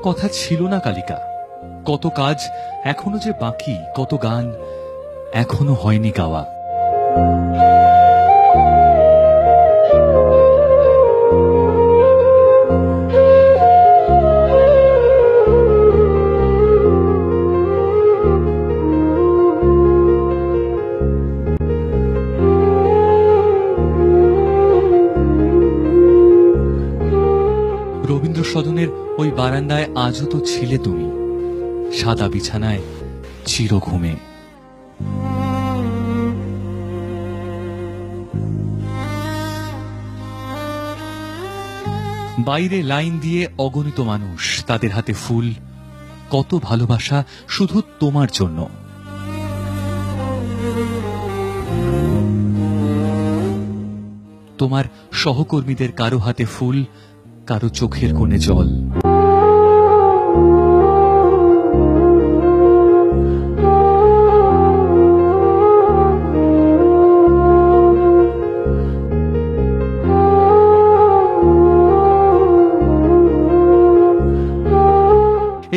কথা ছিল না কালিকা, কত কাজ এখনো যে বাকি, কত গান এখনো হয়নি গাওয়া। রবীন্দ্র সদনের ওই বারান্দায় আজও তো ছিলে তুমি, সাদা বিছানায় চির ঘুমে। বাইরে লাইন দিয়ে অগণিত মানুষ, তাদের হাতে ফুল, কত ভালোবাসা শুধু তোমার জন্য। তোমার সহকর্মীদের কারো হাতে ফুল, কারো চোখের কোণে জল।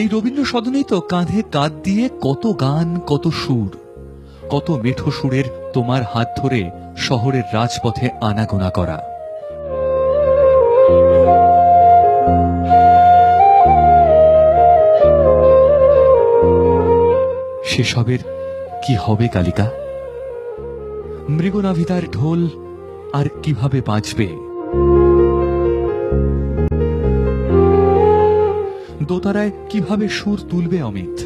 এই রবীন্দ্র সদনেই তো কাঁধে কাঁধ দিয়ে কত গান, কত সুর, কত মেঠো সুরের তোমার হাত ধরে শহরের রাজপথে আনাগোনা করা। সেসবের কি হবে কালিকা? মৃগনাভিতার ঢোল আর কিভাবে বাঁচবে? দোতারায় কিভাবে সুর তুলবে অমিত?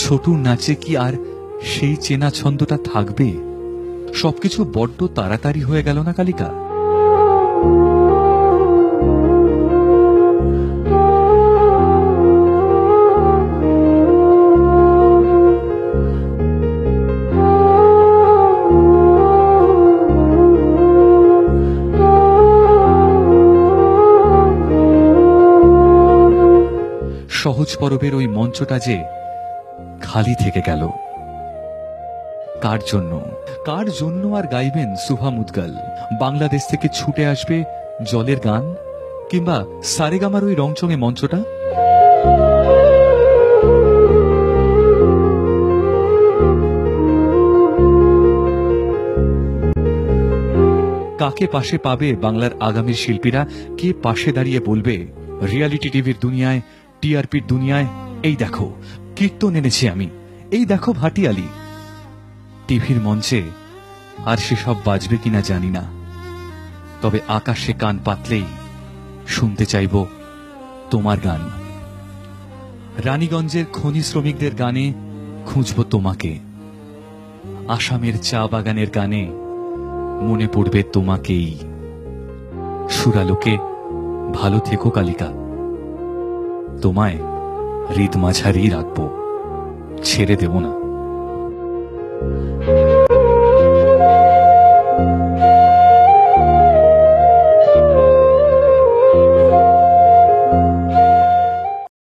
ছোটুর নাচে কি আর সেই চেনা ছন্দটা থাকবে? সবকিছু বড্ড তাড়াতাড়ি হয়ে গেল না কালিকা? সহজ পরবের ওই মঞ্চটা যে খালি থেকে গেল। কার জন্য, কার জন্য আর গাইবেন সুহা মুদগাল? বাংলাদেশ থেকে ছুটে আসবে জলের গান, কিংবা সারেগামার ওই রংচঙে মঞ্চটা? কাকে পাশে পাবে বাংলার আগামী শিল্পীরা? কে পাশে দাঁড়িয়ে বলবে রিয়ালিটি টিভির দুনিয়ায়, টিআরপির দুনিয়ায়, এই দেখো কীর্তন এনেছি আমি, এই দেখো ভাটিয়ালি? টিভির মঞ্চে আর সেসব বাজবে কিনা জানি না, তবে আকাশে কান পাতলেই শুনতে চাইব তোমার গান। রানীগঞ্জের খনি শ্রমিকদের গানে খুঁজব তোমাকে, আসামের চা বাগানের গানে মনে পড়বে তোমাকেই। সুরালোকে ভালো থেকো কালিকা, তোমায় হৃদ মাঝারি রাখবো, ছেড়ে দেব না।